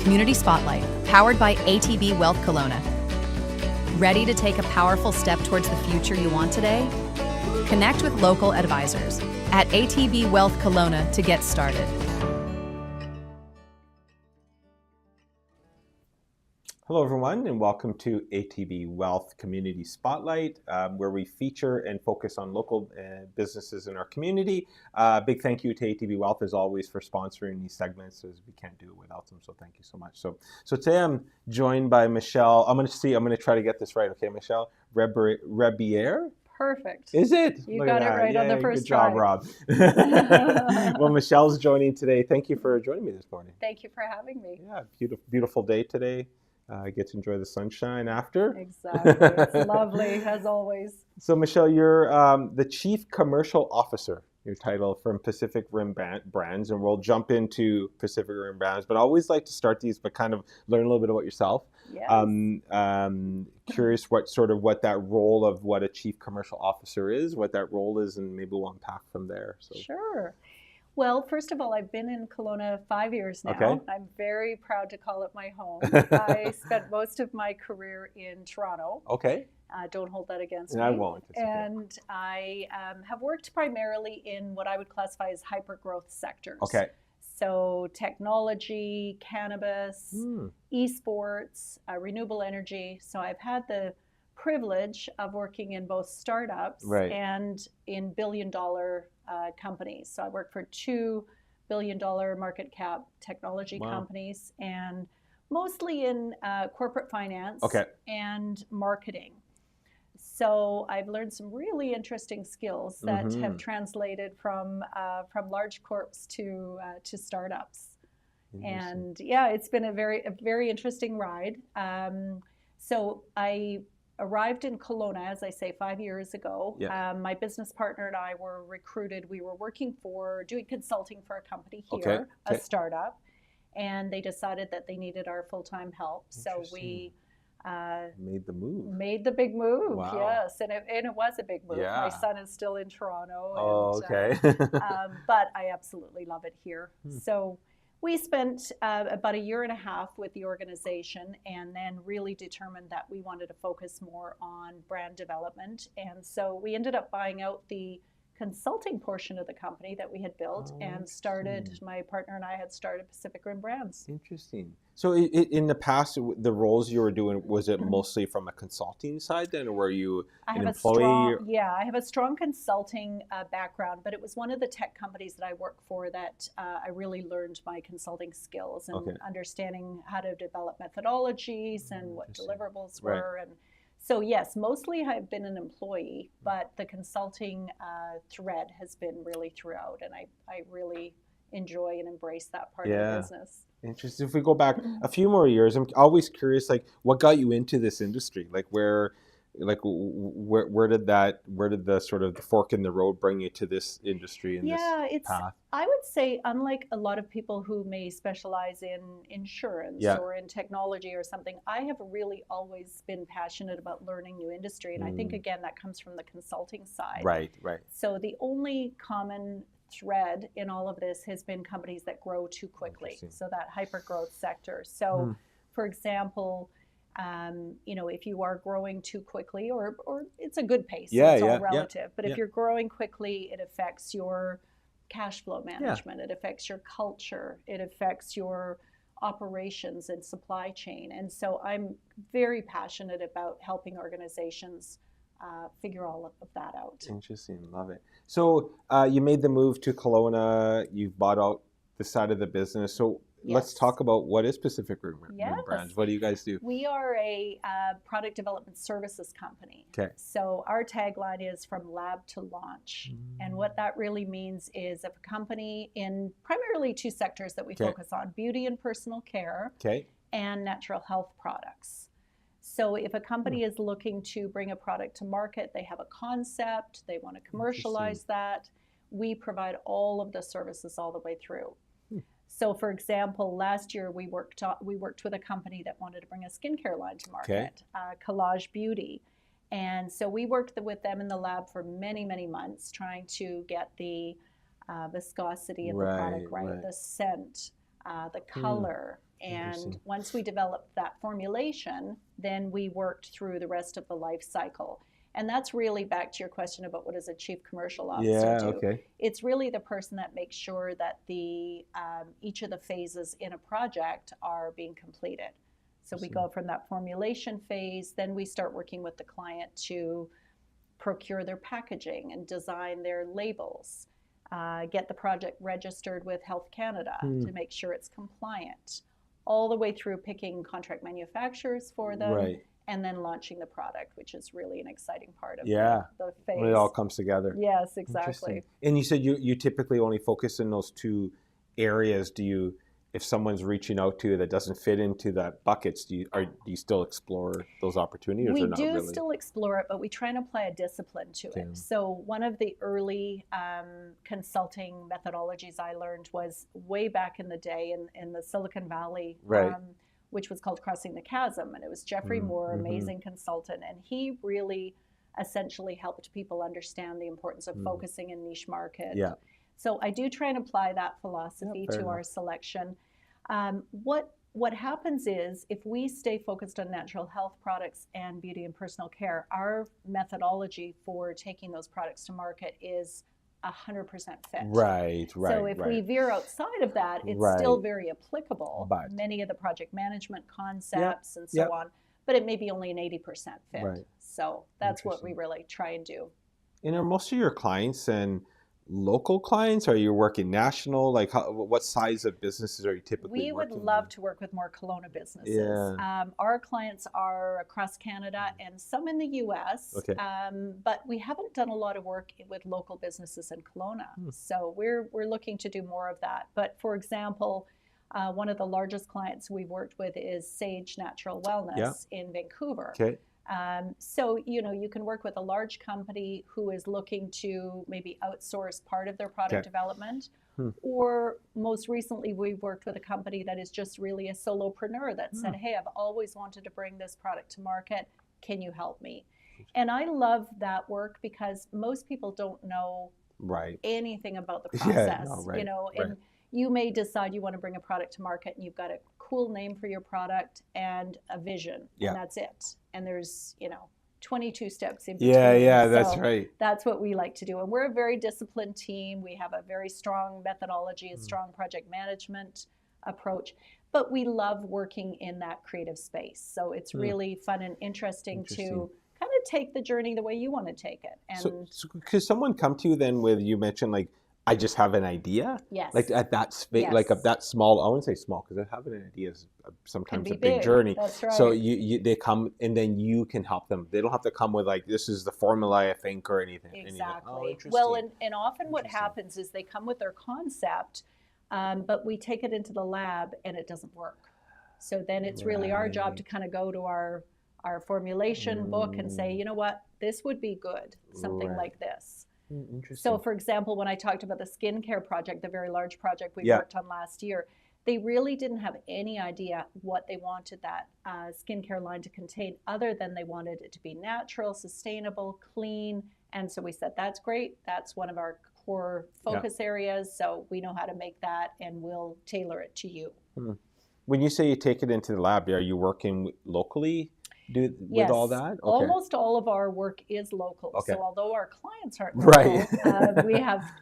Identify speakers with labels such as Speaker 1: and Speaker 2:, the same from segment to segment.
Speaker 1: Community Spotlight, powered by ATB Wealth Kelowna. Ready to take a powerful step towards the future you want today? Connect with local advisors at ATB Wealth Kelowna to get started.
Speaker 2: Hello everyone, and welcome to ATB Wealth Community Spotlight, where we feature and focus on local businesses in our community. Big thank you to ATB Wealth, as always, for sponsoring these segments, as we can't do it without them, so thank you so much. So today I'm joined by Michelle. I'm going to try to get this right, okay, Michelle? Rebier?
Speaker 3: Perfect.
Speaker 2: Is it?
Speaker 3: You got it right on the first
Speaker 2: try. Good job, Rob. Well, Michelle's joining today. Thank you for joining me this morning.
Speaker 3: Thank you for having me.
Speaker 2: Yeah, beautiful day today. I get to enjoy the sunshine after.
Speaker 3: Exactly. It's lovely, as always.
Speaker 2: So, Michelle, you're the Chief Commercial Officer, your title, from Pacific Rimb Brands, and we'll jump into Pacific Rimb Brands, but I always like to start these, but kind of learn a little bit about yourself.
Speaker 3: Yes.
Speaker 2: Curious what that role of what a Chief Commercial Officer is, what that role is, and maybe we'll unpack from there. So.
Speaker 3: Sure. Well, first of all, I've been in Kelowna 5 years now.
Speaker 2: Okay.
Speaker 3: I'm very proud to call it my home. I spent most of my career in Toronto.
Speaker 2: Okay.
Speaker 3: Don't hold that against me.
Speaker 2: I won't. It's
Speaker 3: and
Speaker 2: okay.
Speaker 3: I have worked primarily in what I would classify as hyper-growth sectors.
Speaker 2: Okay.
Speaker 3: So technology, cannabis, esports, renewable energy. So I've had the privilege of working in both startups and in billion-dollar companies. So I work for $2 billion market cap technology companies, and mostly in corporate finance and marketing. So I've learned some really interesting skills that have translated from large corps to startups. And yeah, it's been a very interesting ride. So I arrived in Kelowna, as I say, 5 years ago.
Speaker 2: Yeah.
Speaker 3: My business partner and I were recruited. We were doing consulting for a company here, a startup, and they decided that they needed our full-time help. So we
Speaker 2: made the move.
Speaker 3: Made the big move,
Speaker 2: wow.
Speaker 3: Yes, and it was a big move.
Speaker 2: Yeah.
Speaker 3: My son is still in Toronto.
Speaker 2: Oh, okay.
Speaker 3: But I absolutely love it here. So we spent about 1.5 years with the organization, and then really determined that we wanted to focus more on brand development. And so we ended up buying out the consulting portion of the company that we had built, and my partner and I had started Pacific Rim Brands.
Speaker 2: Interesting. So in the past, the roles you were doing, was it mostly from a consulting side then, or were you an employee?
Speaker 3: I have a strong consulting background, but it was one of the tech companies that I worked for that I really learned my consulting skills and understanding how to develop methodologies and what deliverables were. And so yes, mostly I've been an employee, but the consulting thread has been really throughout, and I really enjoy and embrace that part of the business.
Speaker 2: Interesting. If we go back a few more years, I'm always curious, like, what got you into this industry? Like, where did the sort of the fork in the road bring you to this industry and this path?
Speaker 3: I would say, unlike a lot of people who may specialize in insurance or in technology or something, I have really always been passionate about learning new industry. And I think, again, that comes from the consulting side.
Speaker 2: Right.
Speaker 3: So the only common thread in all of this has been companies that grow too quickly. So that hyper-growth sector. So, for example, if you are growing too quickly, or it's a good pace, it's all relative. But if you're growing quickly, it affects your cash flow management. It affects your culture. It affects your operations and supply chain. And so I'm very passionate about helping organizations figure all of that out.
Speaker 2: Interesting. Love it. So you made the move to Kelowna. You've bought out the side of the business. So let's talk about what is Pacific Rim Brands. What do you guys do?
Speaker 3: We are a product development services company.
Speaker 2: Okay.
Speaker 3: So our tagline is from lab to launch. And what that really means is if a company in primarily 2 sectors that we focus on, beauty and personal care and natural health products. So if a company is looking to bring a product to market, they have a concept, they want to commercialize that, we provide all of the services all the way through. So for example, last year we worked with a company that wanted to bring a skincare line to market, Collage Beauty. And so we worked with them in the lab for many, many months trying to get the viscosity of the product right, the scent, the color. And once we developed that formulation, then we worked through the rest of the life cycle. And that's really back to your question about what does a chief commercial officer do.
Speaker 2: Okay.
Speaker 3: It's really the person that makes sure that the each of the phases in a project are being completed. So we go from that formulation phase, then we start working with the client to procure their packaging and design their labels, get the project registered with Health Canada to make sure it's compliant, all the way through picking contract manufacturers for them, and then launching the product, which is really an exciting part of the phase.
Speaker 2: When it all comes together.
Speaker 3: Yes, exactly.
Speaker 2: And you said you typically only focus in those two areas. Do you, if someone's reaching out to you that doesn't fit into that buckets, do you still explore those opportunities?
Speaker 3: We
Speaker 2: or not
Speaker 3: do
Speaker 2: really?
Speaker 3: still explore it, but we try and apply a discipline to it. So one of the early consulting methodologies I learned was way back in the day in the Silicon Valley, which was called Crossing the Chasm. And it was Jeffrey Moore, amazing consultant. And he really essentially helped people understand the importance of focusing in niche market.
Speaker 2: Yeah.
Speaker 3: So I do try and apply that philosophy to our selection. What happens is if we stay focused on natural health products and beauty and personal care, our methodology for taking those products to market is 100% fit.
Speaker 2: Right.
Speaker 3: So if we veer outside of that, it's still very applicable. But many of the project management concepts and so on, but it may be only an 80% fit. So that's what we really try and do.
Speaker 2: And are most of your clients and local clients? Are you working national? Like what size of businesses are you typically working with?
Speaker 3: We would love to work with more Kelowna businesses. Our clients are across Canada and some in the US, but we haven't done a lot of work with local businesses in Kelowna. So we're looking to do more of that. But for example, one of the largest clients we've worked with is Sage Natural Wellness in Vancouver. So, you can work with a large company who is looking to maybe outsource part of their product development. Or most recently, we've worked with a company that is just really a solopreneur that said, hey, I've always wanted to bring this product to market. Can you help me? And I love that work because most people don't know anything about the process. And you may decide you want to bring a product to market and you've got a cool name for your product and a vision, and that's it. And there's, 22 steps in between.
Speaker 2: That's right.
Speaker 3: That's what we like to do. And we're a very disciplined team. We have a very strong methodology, a strong project management approach, but we love working in that creative space. So it's really fun and interesting to kind of take the journey the way you want to take it. And
Speaker 2: so could someone come to you then with, you mentioned like, I just have an idea.
Speaker 3: Yes.
Speaker 2: Like at that space, like of that small. I wouldn't say small because having an idea is sometimes a big journey.
Speaker 3: That's right.
Speaker 2: So they come and then you can help them. They don't have to come with like this is the formula I think or anything.
Speaker 3: Exactly. Well, and often what happens is they come with their concept, but we take it into the lab and it doesn't work. So then it's really our job to kind of go to our formulation book and say, you know what, this would be good. Something like this. So, for example, when I talked about the skincare project, the very large project we worked on last year, they really didn't have any idea what they wanted that skincare line to contain other than they wanted it to be natural, sustainable, clean. And so we said, that's great. That's one of our core focus areas. So we know how to make that and we'll tailor it to you.
Speaker 2: When you say you take it into the lab, are you working locally? With all that?
Speaker 3: Almost all of our work is local. So although our clients aren't local,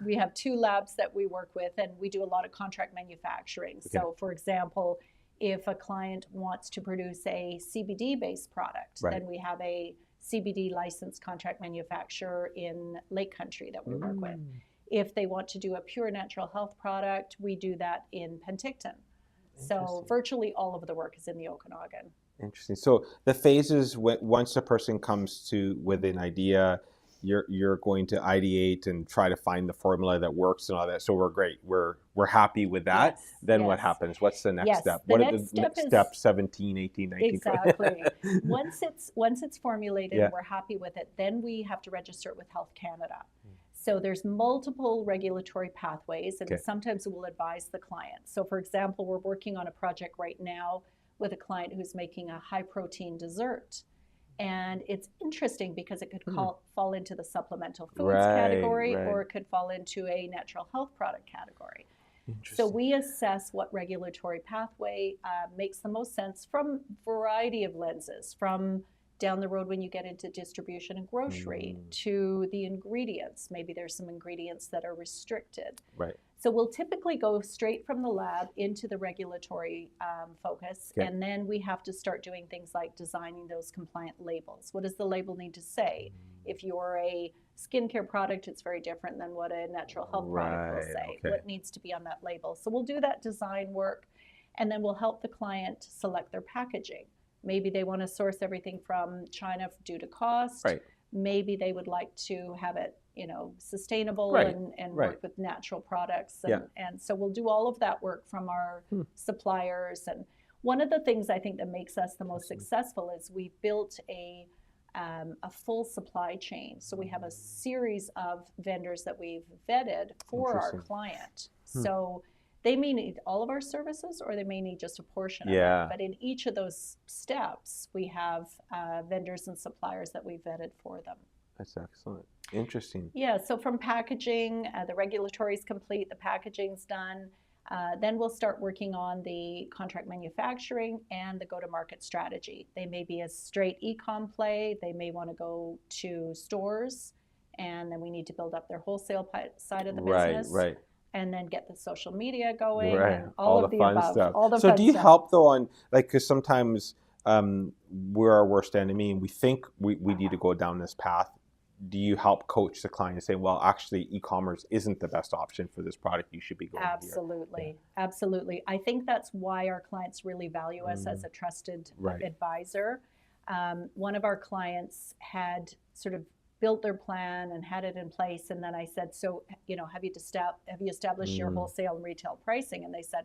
Speaker 3: we have two labs that we work with, and we do a lot of contract manufacturing. So for example, if a client wants to produce a CBD-based product, then we have a CBD licensed contract manufacturer in Lake Country that we work with. If they want to do a pure natural health product, we do that in Penticton. So virtually all of the work is in the Okanagan.
Speaker 2: Interesting. So the phases, once a person comes to with an idea, you're going to ideate and try to find the formula that works and all that. So we're great. We're happy with that. Then what happens? What's the next step?
Speaker 3: The
Speaker 2: what
Speaker 3: next
Speaker 2: are the step 17, 18, 19?
Speaker 3: Exactly. Once it's formulated and we're happy with it, then we have to register it with Health Canada. So there's multiple regulatory pathways, and sometimes we'll advise the client. So for example, we're working on a project right now with a client who's making a high protein dessert. And it's interesting because it could fall into the supplemental foods category, or it could fall into a natural health product category. So we assess what regulatory pathway makes the most sense from a variety of lenses, from down the road when you get into distribution and grocery to the ingredients. Maybe there's some ingredients that are restricted.
Speaker 2: Right.
Speaker 3: So we'll typically go straight from the lab into the regulatory focus, and then we have to start doing things like designing those compliant labels. What does the label need to say? If you're a skincare product, it's very different than what a natural health product will say. What needs to be on that label? So we'll do that design work, and then we'll help the client select their packaging. Maybe they want to source everything from China due to cost.
Speaker 2: Right.
Speaker 3: Maybe they would like to have it, sustainable and work with natural products. And so we'll do all of that work from our suppliers. And one of the things I think that makes us the most successful is we've built a full supply chain. So we have a series of vendors that we've vetted for our client. So they may need all of our services, or they may need just a portion of it. But in each of those steps, we have vendors and suppliers that we vetted for them.
Speaker 2: That's excellent. Interesting.
Speaker 3: Yeah, so from packaging, the regulatory is complete, the packaging's done. Then we'll start working on the contract manufacturing and the go-to-market strategy. They may be a straight e-com play. They may want to go to stores, and then we need to build up their wholesale side of the business.
Speaker 2: Right.
Speaker 3: And then get the social media going, and
Speaker 2: all
Speaker 3: of
Speaker 2: the
Speaker 3: the
Speaker 2: fun
Speaker 3: above.
Speaker 2: stuff.
Speaker 3: All the
Speaker 2: so
Speaker 3: fun
Speaker 2: do you
Speaker 3: stuff.
Speaker 2: help though on, like, because sometimes we're our worst enemy and we think we need to go down this path. Do you help coach the client and say, well, actually e-commerce isn't the best option for this product, you should be going
Speaker 3: Absolutely. Absolutely. I think that's why our clients really value us as a trusted advisor. One of our clients had sort of built their plan and had it in place, and then I said, so have you established your wholesale and retail pricing? And they said,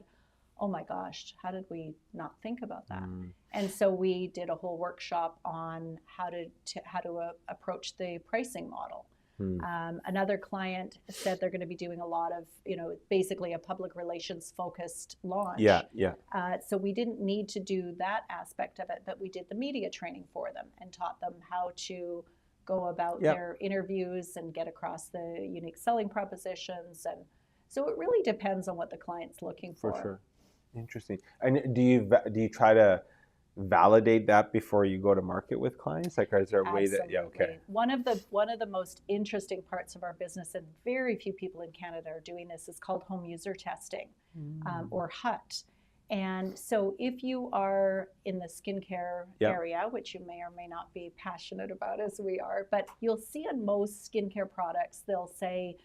Speaker 3: oh my gosh, how did we not think about that? And so we did a whole workshop on how to approach the pricing model. Another client said they're going to be doing a lot of, basically a public relations focused launch. So we didn't need to do that aspect of it, but we did the media training for them and taught them how to go about their interviews and get across the unique selling propositions. And so it really depends on what the client's looking for.
Speaker 2: For sure. Interesting. And do you try to validate that before you go to market with clients? Like, is there a way that,
Speaker 3: One of the most interesting parts of our business, and very few people in Canada are doing this, is called home user testing, or HUT. And so if you are in the skincare area, which you may or may not be passionate about as we are, but you'll see on most skincare products, they'll say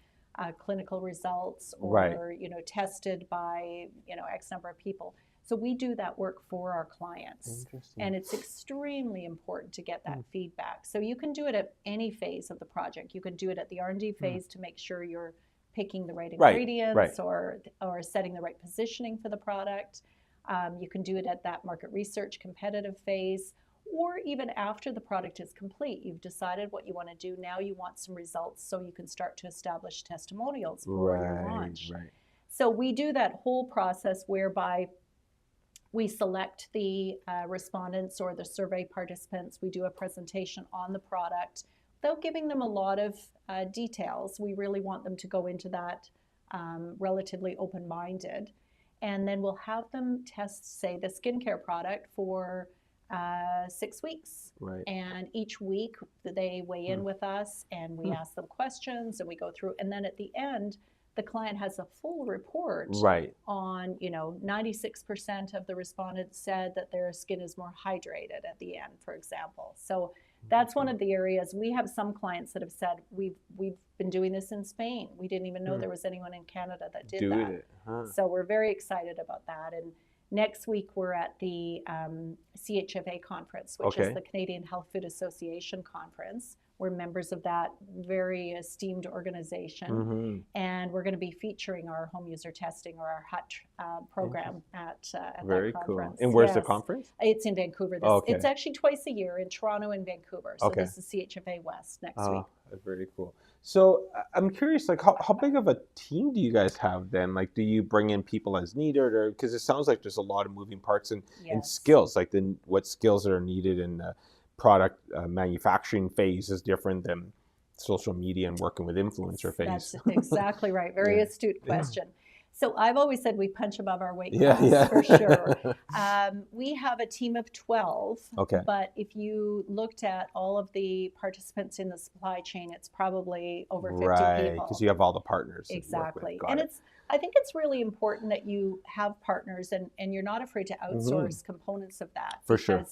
Speaker 3: clinical results or, tested by, X number of people. So we do that work for our clients. And it's extremely important to get that feedback. So you can do it at any phase of the project. You can do it at the R&D phase to make sure you're picking the right ingredients or setting the right positioning for the product. You can do it at that market research competitive phase, or even after the product is complete. You've decided what you want to do. Now you want some results so you can start to establish testimonials for your launch. So we do that whole process whereby we select the respondents or the survey participants. We do a presentation on the product without giving them a lot of details. We really want them to go into that relatively open-minded. And then we'll have them test, say, the skincare product for 6 weeks. And each week they weigh in with us, and we ask them questions, and we go through. And then at the end, the client has a full report on, 96% of the respondents said that their skin is more hydrated at the end, for example. So that's one of the areas. We have some clients that have said, we've been doing this in Spain. We didn't even know there was anyone in Canada that did that. So we're very excited about that. And next week we're at the CHFA conference, which is the Canadian Health Food Association conference. We're members of that very esteemed organization, and we're going to be featuring our home user testing, or our HUT program at that conference.
Speaker 2: Cool. And where's the conference?
Speaker 3: It's in Vancouver. It's actually twice a year in Toronto and Vancouver. So this is CHFA West next week.
Speaker 2: Very cool. So I'm curious, like, how big of a team do you guys have then? Like, do you bring in people as needed, or because it sounds like there's a lot of moving parts and skills, like what skills are needed in the product manufacturing phase is different than social media and working with influencer phase.
Speaker 3: That's exactly right. Very astute question. So I've always said we punch above our weight class, for sure. We have a team of 12, but if you looked at all of the participants in the supply chain, it's probably over 50 people.
Speaker 2: Because you have all the partners.
Speaker 3: Exactly. And I think it's really important that you have partners and you're not afraid to outsource components of that.
Speaker 2: For sure.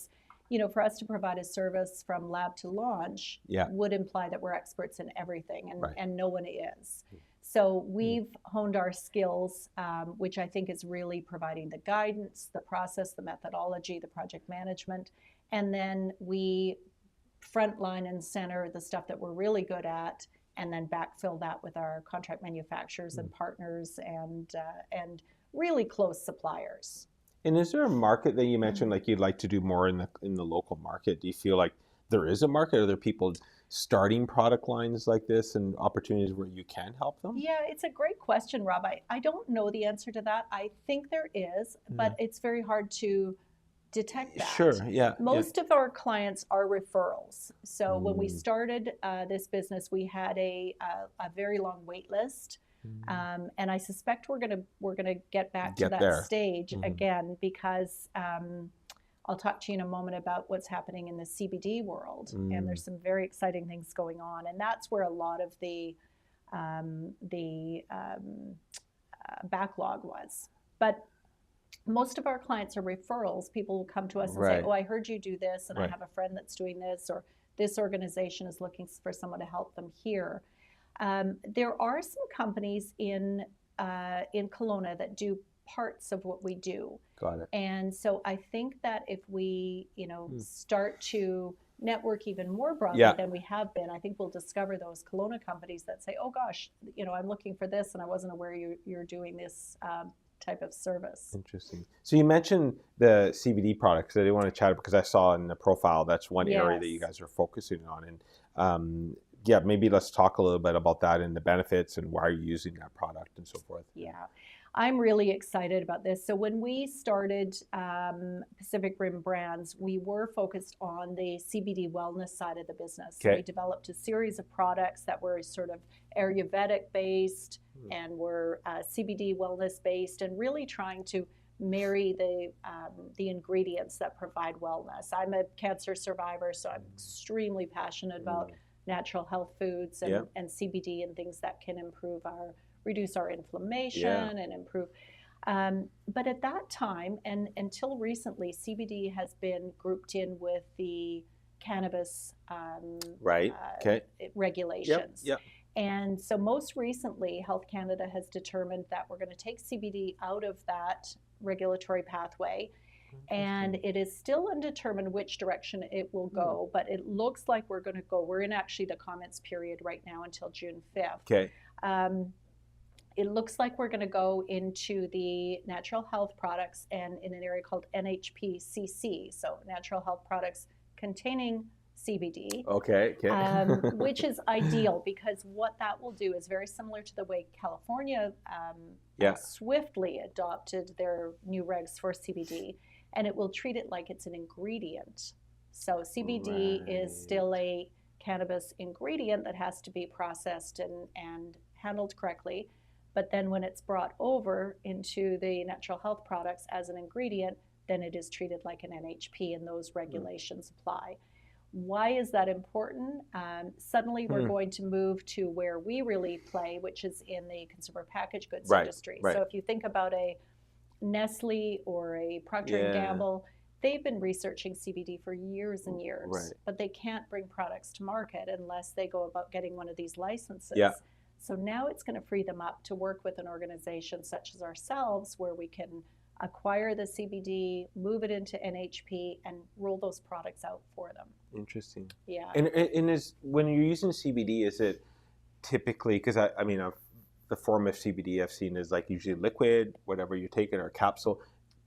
Speaker 3: You know, for us to provide a service from lab to launch would imply that we're experts in everything, and no one is. So we've honed our skills, which I think is really providing the guidance, the process, the methodology, the project management, and then we frontline and center the stuff that we're really good at, and then backfill that with our contract manufacturers and partners and really close suppliers.
Speaker 2: And is there a market that you mentioned, like you'd like to do more in the local market? Do you feel like there is a market? Are there people starting product lines like this and opportunities where you can help them?
Speaker 3: Yeah, it's a great question, Rob. I don't know the answer to that. I think there is, but it's very hard to detect that.
Speaker 2: Sure, yeah.
Speaker 3: Most of our clients are referrals. So when we started this business, we had a very long wait list. And I suspect we're gonna get back to that stage again, because I'll talk to you in a moment about what's happening in the CBD world, and there's some very exciting things going on, and that's where a lot of the backlog was. But most of our clients are referrals. People will come to us and say, "Oh, I heard you do this, and I have a friend that's doing this, or this organization is looking for someone to help them here." There are some companies in Kelowna that do parts of what we do.
Speaker 2: Got it.
Speaker 3: And so I think that if we, start to network even more broadly than we have been, I think we'll discover those Kelowna companies that say, "Oh gosh, I'm looking for this, and I wasn't aware you're doing this type of service."
Speaker 2: Interesting. So you mentioned the CBD products. I didn't want to chat because I saw in the profile that's one area that you guys are focusing on, and maybe let's talk a little bit about that and the benefits and why you're using that product and so forth.
Speaker 3: Yeah, I'm really excited about this. So when we started Pacific Rim Brands, we were focused on the CBD wellness side of the business. So we developed a series of products that were sort of Ayurvedic based and were CBD wellness based, and really trying to marry the ingredients that provide wellness. I'm a cancer survivor, so I'm extremely passionate about natural health foods and CBD and things that can reduce our inflammation and improve. But at that time, and until recently, CBD has been grouped in with the cannabis regulations. And so most recently, Health Canada has determined that we're going to take CBD out of that regulatory pathway. And it is still undetermined which direction it will go, but it looks like we're in actually the comments period right now until June 5th. It looks like we're going to go into the natural health products and in an area called NHPCC, so natural health products containing CBD, which is ideal, because what that will do is very similar to the way California swiftly adopted their new regs for CBD, and it will treat it like it's an ingredient. So CBD is still a cannabis ingredient that has to be processed and handled correctly. But then when it's brought over into the natural health products as an ingredient, then it is treated like an NHP, and those regulations apply. Why is that important? Suddenly we're going to move to where we really play, which is in the consumer packaged goods industry. So if you think about a Nestle or a Procter & Gamble, they've been researching CBD for years and years, but they can't bring products to market unless they go about getting one of these licenses. So now it's going to free them up to work with an organization such as ourselves, where we can acquire the CBD, move it into NHP, and roll those products out for them.
Speaker 2: Interesting.
Speaker 3: Yeah.
Speaker 2: And is when you're using CBD, is it typically, because I mean, the form of CBD I've seen is like usually liquid, whatever you take it, or capsule.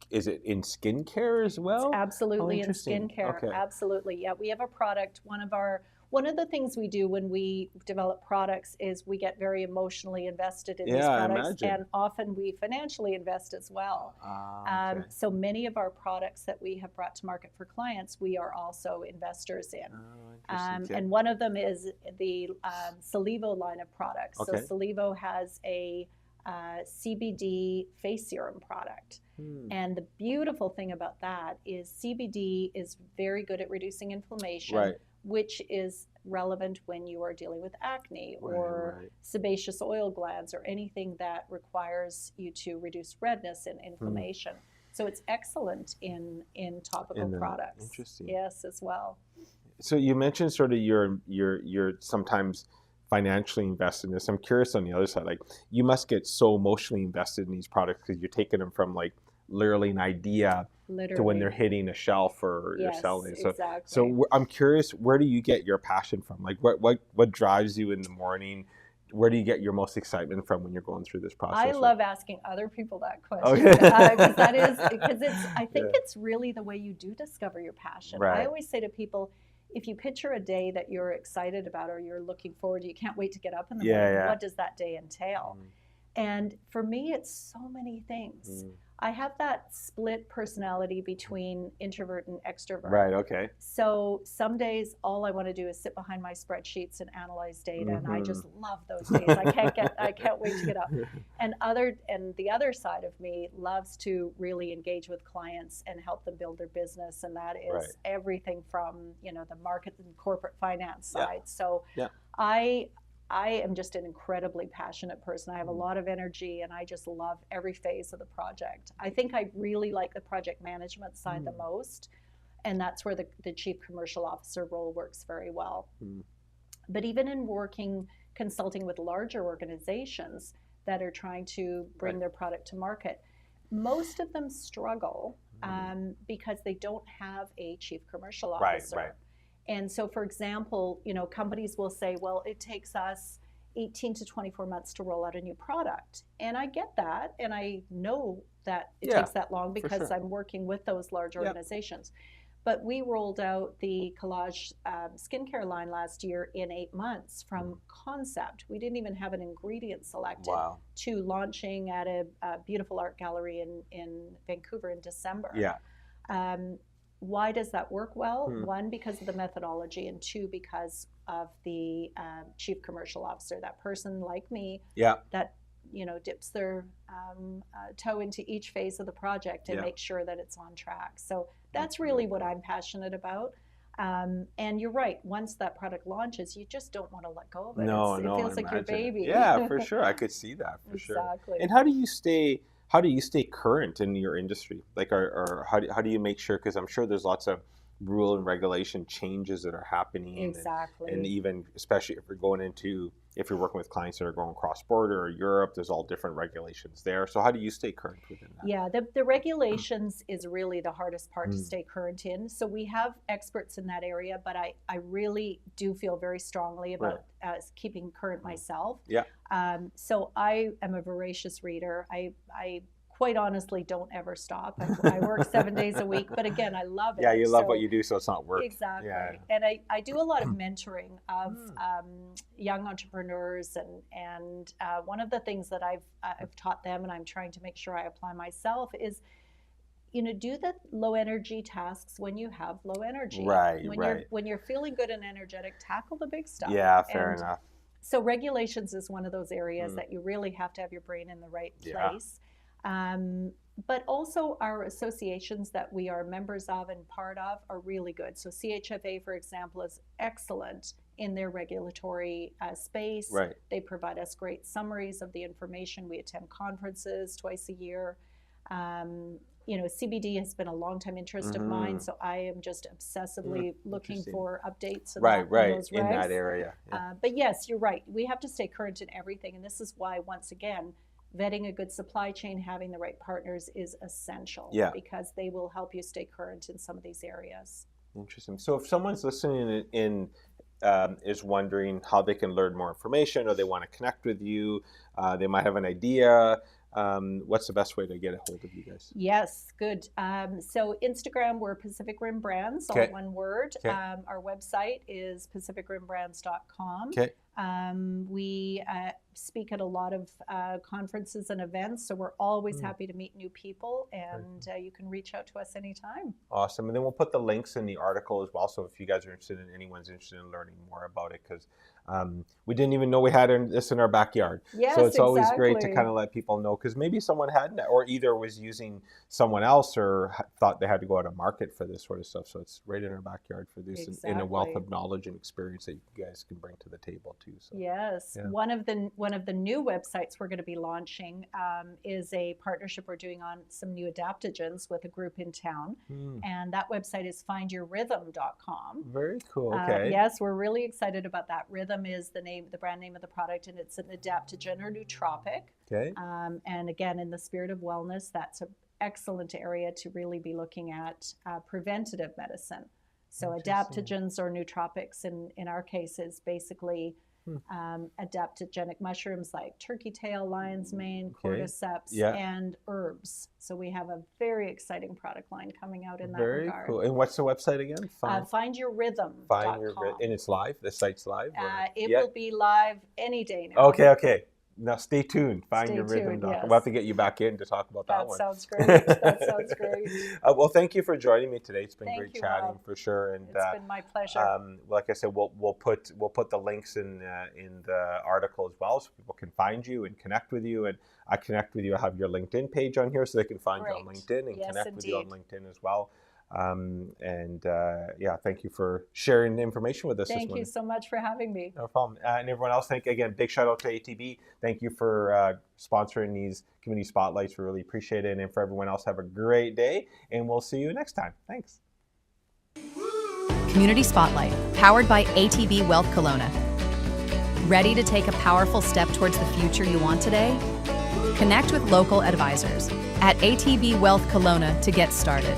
Speaker 2: Is it in skincare as well?
Speaker 3: It's absolutely in skincare. Absolutely. Yeah, we have a product. One of the things we do when we develop products is we get very emotionally invested in these products, and often we financially invest as well. So many of our products that we have brought to market for clients, we are also investors in. And one of them is the Solivo line of products. So Solivo has a CBD face serum product. And the beautiful thing about that is CBD is very good at reducing inflammation, which is relevant when you are dealing with acne or sebaceous oil glands or anything that requires you to reduce redness and inflammation. So it's excellent in topical products.
Speaker 2: Interesting.
Speaker 3: Yes, as well.
Speaker 2: So you mentioned sort of you're sometimes financially invested in this. I'm curious on the other side, like you must get so emotionally invested in these products because you're taking them from like literally an idea to when they're hitting a shelf or you're selling. So,
Speaker 3: exactly.
Speaker 2: So I'm curious, where do you get your passion from? Like what drives you in the morning? Where do you get your most excitement from when you're going through this process?
Speaker 3: I love asking other people that question because I think it's really the way you do discover your passion. I always say to people, if you picture a day that you're excited about or you're looking forward to, you can't wait to get up in the morning, what does that day entail? And for me, it's so many things. I have that split personality between introvert and extrovert.
Speaker 2: Right, okay.
Speaker 3: So some days all I want to do is sit behind my spreadsheets and analyze data, and I just love those days. I can't wait to get up. And the other side of me loves to really engage with clients and help them build their business, and that is everything from, the market and corporate finance side. So I am just an incredibly passionate person. I have a lot of energy, and I just love every phase of the project. I think I really like the project management side the most, and that's where the Chief Commercial Officer role works very well. But even in consulting with larger organizations that are trying to bring their product to market, most of them struggle because they don't have a Chief Commercial Officer. And so, for example, companies will say, well, it takes us 18 to 24 months to roll out a new product. And I get that. And I know that it takes that long because I'm working with those large organizations. But we rolled out the Collage skincare line last year in 8 months from concept. We didn't even have an ingredient selected to launching at a beautiful art gallery in Vancouver in December. Why does that work well? One, because of the methodology, and two, because of the Chief Commercial Officer, that person like me that dips their toe into each phase of the project and makes sure that it's on track. So that's really what I'm passionate about. And you're right, once that product launches, you just don't want to let go of it. It feels like your baby.
Speaker 2: Yeah, for sure. I could see that for sure. And how do you stay current in your industry? Like, or how do you make sure? Because I'm sure there's lots of rule and regulation changes that are happening. And even, especially if you're working with clients that are going cross-border or Europe, there's all different regulations there. So how do you stay current within that?
Speaker 3: Yeah, the regulations is really the hardest part to stay current in. So we have experts in that area, but I really do feel very strongly about keeping current myself. So I am a voracious reader. I quite honestly don't ever stop. I work 7 days a week, but again, I love it.
Speaker 2: Yeah, you love what you do, so it's not work.
Speaker 3: Exactly. Yeah. And I do a lot of mentoring of young entrepreneurs, and one of the things that I've taught them, and I'm trying to make sure I apply myself, is do the low energy tasks when you have low energy. When you're feeling good and energetic, tackle the big stuff.
Speaker 2: Yeah, fair enough.
Speaker 3: So regulations is one of those areas that you really have to have your brain in the right place. But also our associations that we are members of and part of are really good. So CHFA, for example, is excellent in their regulatory space. They provide us great summaries of the information. We attend conferences twice a year. CBD has been a long-time interest of mine, so I am just obsessively looking for updates in those regs.
Speaker 2: In that area.
Speaker 3: But yes, you're right. We have to stay current in everything, and this is why, once again, vetting a good supply chain, having the right partners is essential because they will help you stay current in some of these areas.
Speaker 2: Interesting. So if someone's listening is wondering how they can learn more information, or they want to connect with you, they might have an idea, what's the best way to get a hold of you guys?
Speaker 3: Yes, good. So Instagram, we're Pacific Rim Brands, all one word. Our website is pacificrimbrands.com. We speak at a lot of conferences and events, so we're always happy to meet new people, and you can reach out to us anytime.
Speaker 2: Awesome. And then we'll put the links in the article as well, so if you guys are interested, anyone's interested in learning more about it, because we didn't even know we had this in our backyard.
Speaker 3: Yes,
Speaker 2: so it's always great to
Speaker 3: exactly.
Speaker 2: kind of let people know, because maybe someone hadn't, or either was using someone else, or thought they had to go out to market for this sort of stuff. So it's right in our backyard for this, in a wealth of knowledge and experience that you guys can bring to the table too. So,
Speaker 3: yes, yeah. One of the new websites we're going to be launching is a partnership we're doing on some new adaptogens with a group in town, and that website is findyourrhythm.com.
Speaker 2: Very cool. Okay.
Speaker 3: Yes, we're really excited about that. Rhythm is the brand name of the product, and it's an adaptogen or nootropic.
Speaker 2: Okay.
Speaker 3: And again, in the spirit of wellness, that's an excellent area to really be looking at preventative medicine. So adaptogens or nootropics in our case is basically adaptogenic mushrooms like turkey tail, lion's mane, cordyceps, and herbs. So we have a very exciting product line coming out in that regard.
Speaker 2: Very cool. And what's the website again?
Speaker 3: Findyourrhythm.com.
Speaker 2: Find your Rhythm. And it's live? The site's live?
Speaker 3: It will be live any day now.
Speaker 2: Okay. Now stay tuned. Findyourrhythm.com.
Speaker 3: Yes.
Speaker 2: We'll have to get you back in to talk about that one.
Speaker 3: Sounds great. That sounds great.
Speaker 2: Well, thank you for joining me today. It's been great chatting, Rob. For sure. And
Speaker 3: it's been my pleasure.
Speaker 2: Like I said, we'll put the links in the article as well, so people can find you and connect with you. And I connect with you. I have your LinkedIn page on here, so they can find you on LinkedIn and connect with you on LinkedIn as well. Thank you for sharing the information with us this morning.
Speaker 3: Thank you so much for having me.
Speaker 2: No problem. And everyone else, big shout out to ATB. Thank you for sponsoring these community spotlights. We really appreciate it. And for everyone else, have a great day, and we'll see you next time. Thanks.
Speaker 1: Community Spotlight, powered by ATB Wealth Kelowna. Ready to take a powerful step towards the future you want today? Connect with local advisors at ATB Wealth Kelowna to get started.